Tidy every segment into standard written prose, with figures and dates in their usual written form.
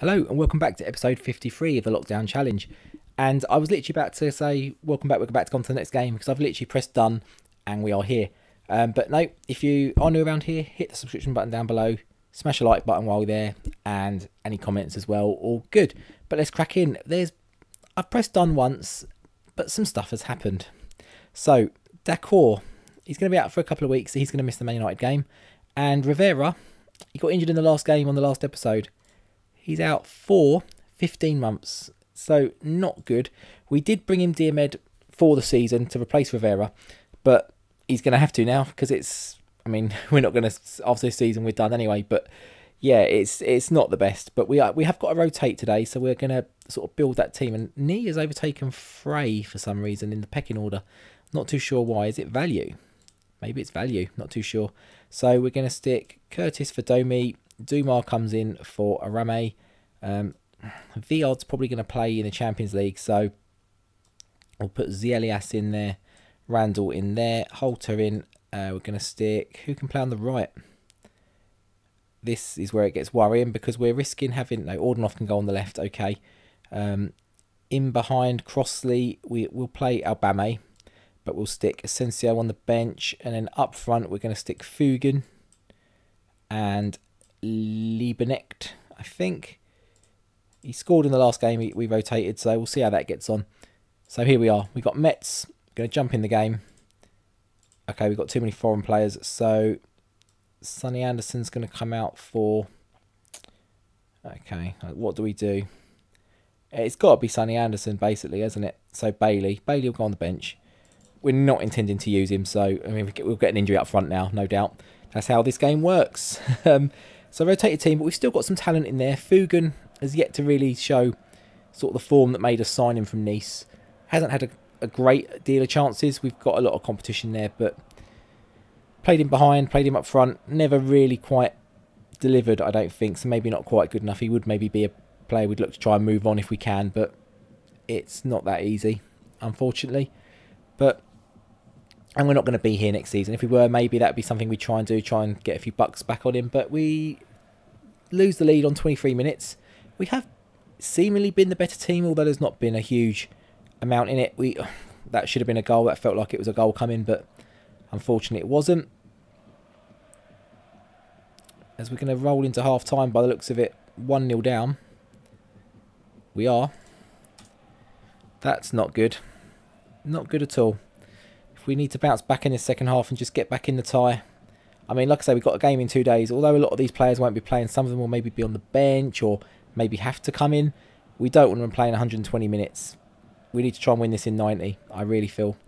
Hello and welcome back to episode 53 of the Lockdown Challenge. And I was literally about to say, welcome back, we're about to go on to the next game, because I've literally pressed done and we are here. But no, if you are new around here, hit the subscription button down below, smash a like button while you're there, and any comments as well, all good. But let's crack in. I've pressed done once, but some stuff has happened. So, Dacor, he's going to be out for a couple of weeks, so he's going to miss the Man United game. And Rivera, he got injured in the last game on the last episode. He's out for 15 months, so not good. We did bring in Diomed for the season to replace Rivera, but he's going to have to now because we're not going to, after this season we're done anyway, but yeah, it's not the best. But we have got to rotate today, so we're going to sort of build that team. And Nee has overtaken Frey for some reason in the pecking order. Not too sure why. Is it value? Maybe it's value, not too sure. So we're going to stick Curtis for Domi. Dumar comes in for Arame. Viod's probably going to play in the Champions League, so we'll put Zielias in there, Randall in there, Holter in. We're going to stick... Who can play on the right? This is where it gets worrying because we're risking having... No, Ordenoff can go on the left, okay. In behind Crossley, we'll play Albame, but we'll stick Asensio on the bench. And then up front, we're going to stick Fugen and Liebenecht, I think. He scored in the last game we rotated, so we'll see how that gets on. So here we are. We've got Metz. Going to jump in the game. Okay, we've got too many foreign players. So Sonny Anderson's going to come out for... Okay, what do we do? It's got to be Sonny Anderson, basically, hasn't it? So Bailey. Bailey will go on the bench. We're not intending to use him, so I mean, we'll get an injury up front now, no doubt. That's how this game works. So rotated team, but we've still got some talent in there. Fugen has yet to really show sort of the form that made us sign him from Nice. Hasn't had a great deal of chances. We've got a lot of competition there, but played him behind, played him up front. Never really quite delivered, I don't think. So maybe not quite good enough. He would maybe be a player we'd look to try and move on if we can, but it's not that easy, unfortunately. And we're not going to be here next season. If we were, maybe that would be something we'd try and do, try and get a few bucks back on him. But we lose the lead on 23 minutes. We have seemingly been the better team, although there's not been a huge amount in it. That should have been a goal. That felt like it was a goal coming, but unfortunately it wasn't. As we're going to roll into half-time by the looks of it, 1-0 down. We are. That's not good. Not good at all. If we need to bounce back in the second half and just get back in the tie. I mean, like I say, we've got a game in 2 days. Although a lot of these players won't be playing, some of them will maybe be on the bench or maybe have to come in. We don't want them playing 120 minutes. We need to try and win this in 90, I really feel.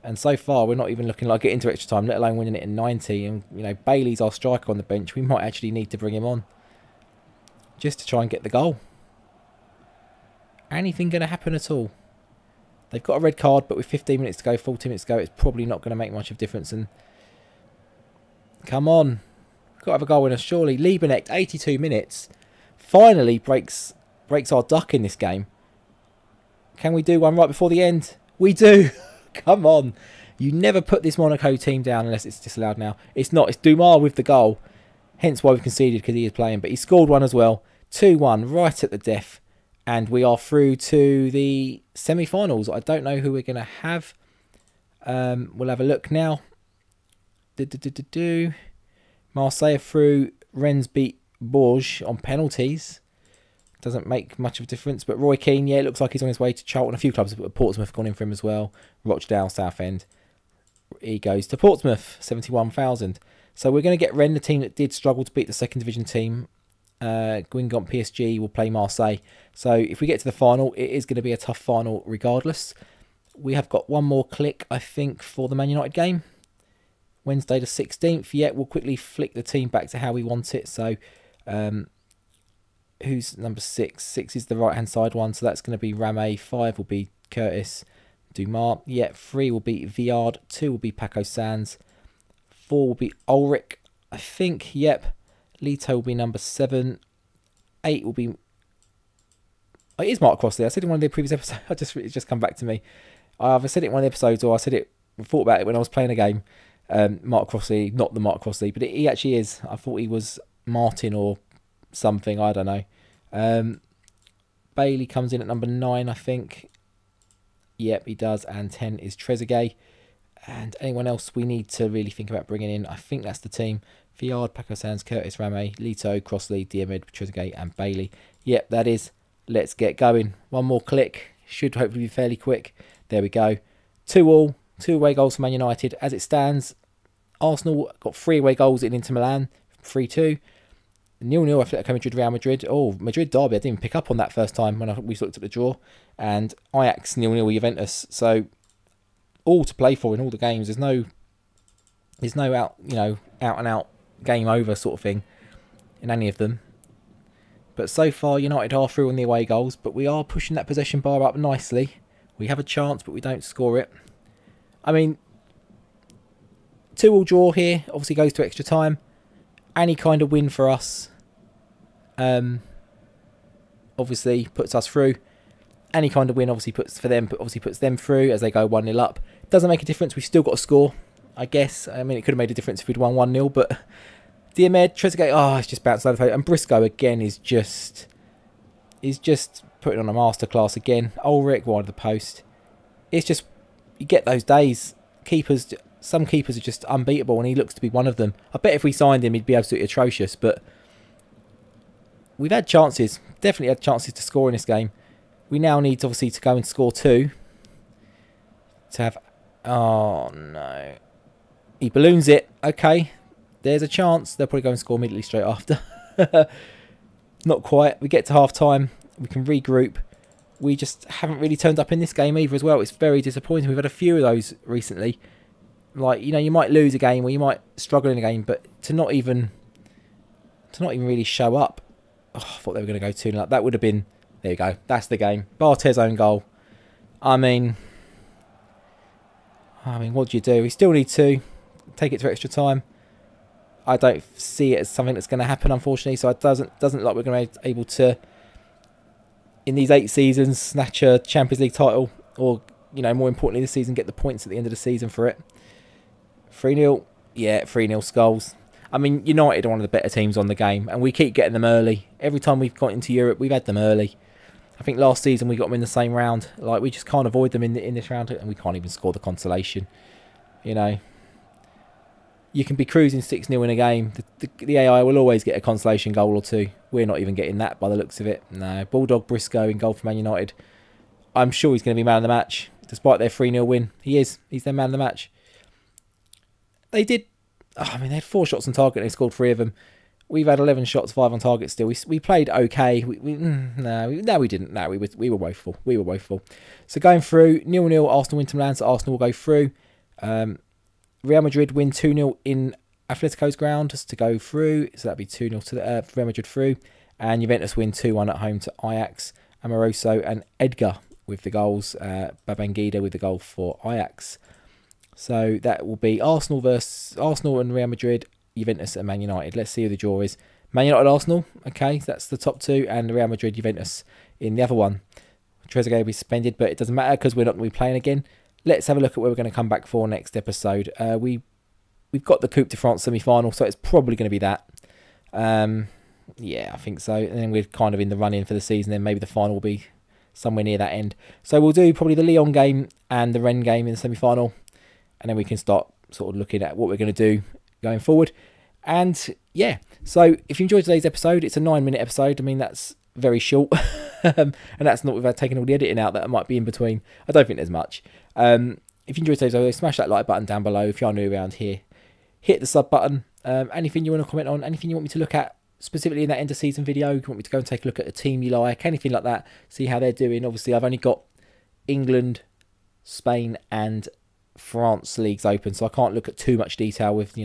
And so far, we're not even looking like getting into extra time, let alone winning it in 90. And, you know, Bailey's our striker on the bench. We might actually need to bring him on just to try and get the goal. Anything going to happen at all? They've got a red card, but with 15 minutes to go, 40 minutes to go, it's probably not going to make much of a difference. And come on. Got to have a goal winner, surely. Liebenecht, 82 minutes. Finally breaks our duck in this game. Can we do one right before the end? We do. Come on. You never put this Monaco team down unless it's disallowed now. It's not. It's Dumar with the goal. Hence why we've conceded, because he is playing. But he scored one as well. 2-1 right at the death. And we are through to the semi-finals. I don't know who we're going to have. We'll have a look now. Marseille through. Rennes beat Bourges on penalties. Doesn't make much of a difference. But Roy Keane, yeah, it looks like he's on his way to Charlton. A few clubs, Portsmouth have gone in for him as well. Rochdale, Southend. He goes to Portsmouth, 71,000. So we're going to get Rennes, the team that did struggle to beat the second division team. Guingamp PSG will play Marseille. So if we get to the final, it is going to be a tough final regardless. We have got one more click, I think, for the Man United game. Wednesday the 16th. Yeah, we'll quickly flick the team back to how we want it. So who's number 6? 6 is the right-hand side one. So that's going to be Rame. 5 will be Curtis. Dumar. Yeah, 3 will be Viard. 2 will be Paco Sanz. 4 will be Ulrich. I think, yep. Lito will be number 7. 8 will be... Oh, it is Mark Crossley. I said in one of the previous episodes. It's just come back to me. I either said it in one of the episodes or I thought about it when I was playing a game. Mark Crossley, not the Mark Crossley, but he actually is. I thought he was Martin or something. I don't know. Bailey comes in at number 9, I think. Yep, he does. And 10 is Trezeguet. And anyone else we need to really think about bringing in? I think that's the team. Fiard, Paco Sanz, Curtis Rame, Lito, Crossley, Diarmid, Trezeguet and Bailey. Yep, that is. Let's get going. One more click. Should hopefully be fairly quick. There we go. 2-2. 2 away goals for Man United. As it stands, Arsenal got 3 away goals in Inter Milan. 3-2. 0-0 Atletico Madrid, Real Madrid. Oh, Madrid derby. I didn't even pick up on that first time when we looked at the draw. And Ajax 0-0 Juventus. So all to play for in all the games. There's no out and out game over sort of thing in any of them. But so far United are through on the away goals, but we are pushing that possession bar up nicely. We have a chance, but we don't score it. I mean, 2-2 draw here obviously goes to extra time. Any kind of win for us obviously puts us through. Any kind of win obviously puts them through as they go 1-0 up. Doesn't make a difference. We've still got to score, I guess. I mean, it could have made a difference if we'd won 1-0, but Diarmid, Trezeguet, it's just bounced over. And Briscoe again is just putting on a masterclass again. Ulrich wide of the post. It's just, you get those days. Some keepers are just unbeatable, and he looks to be one of them. I bet if we signed him, he'd be absolutely atrocious. But we've had chances, definitely had chances to score in this game. We now need obviously to go and score 2 to have. Oh no, he balloons it. Okay, there's a chance. They'll probably go and score immediately straight after. Not quite. We get to half time. We can regroup. We just haven't really turned up in this game either as well. It's very disappointing. We've had a few of those recently. Like, you might lose a game or you might struggle in a game, but to not even really show up. Oh, I thought they were going to go 2-0 up. That would have been, there you go. That's the game. Barthez own goal. I mean, what do you do? We still need to take it to extra time. I don't see it as something that's going to happen, unfortunately. So it doesn't look like we're going to be able to, in these 8 seasons, snatch a Champions League title, or more importantly this season, get the points at the end of the season for it. 3-0, yeah, 3-0 skulls. I mean, United are one of the better teams on the game, and we keep getting them early. Every time we've got into Europe, we've had them early. I think last season we got them in the same round. Like, we just can't avoid them in this round, and we can't even score the consolation. You can be cruising 6-0 in a game. The AI will always get a consolation goal or 2. We're not even getting that by the looks of it. No, Bulldog Briscoe in goal for Man United. I'm sure he's going to be man of the match, despite their 3-0 win. He is. He's their man of the match. They did. They had 4 shots on target and they scored 3 of them. We've had 11 shots, 5 on target still. We played okay. No, we didn't. No, we were woeful. We were woeful. So going through, 0-0 Arsenal Inter Milan, so Arsenal will go through. Real Madrid win 2-0 in Atletico's ground just to go through. So that'd be 2-0 to the Real Madrid through. And Juventus win 2-1 at home to Ajax. Amoroso and Edgar with the goals. Babangida with the goal for Ajax. So that will be Arsenal and Real Madrid, Juventus and Man United. Let's see who the draw is. Man United, Arsenal. Okay, so that's the top 2. And Real Madrid, Juventus in the other one. Trezeguet will be suspended, but it doesn't matter because we're not going to be playing again. Let's have a look at where we're going to come back for next episode. We've got the Coupe de France semi-final, so it's probably going to be that. Yeah, I think so. And then we're kind of in the run-in for the season. Then maybe the final will be somewhere near that end. So we'll do probably the Lyon game and the Rennes game in the semi-final. And then we can start sort of looking at what we're going to do going forward. And yeah, so if you enjoyed today's episode, it's a 9-minute episode. I mean, that's very short. And that's not without taking all the editing out that might be in between. I don't think there's much. If you enjoyed today's video, smash that like button down below. If you're new around here, hit the sub button. Anything you want to comment on, anything you want me to look at, specifically in that end of season video, you want me to go and take a look at a team you like, anything like that, see how they're doing. Obviously, I've only got England, Spain and France leagues open, so I can't look at too much detail with,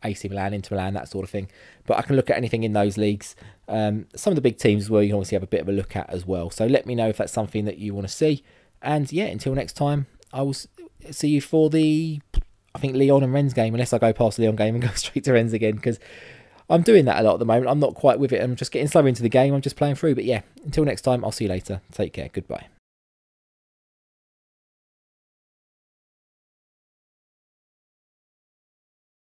AC Milan, Inter Milan, that sort of thing. But I can look at anything in those leagues. Some of the big teams as well, you can obviously have a bit of a look at as well. So let me know if that's something that you want to see. And yeah, until next time, I will see you for the, I think, Lyon and Rennes game, unless I go past the Lyon game and go straight to Rennes again, because I'm doing that a lot at the moment. I'm not quite with it. I'm just getting slower into the game. I'm just playing through. But yeah, until next time, I'll see you later. Take care. Goodbye.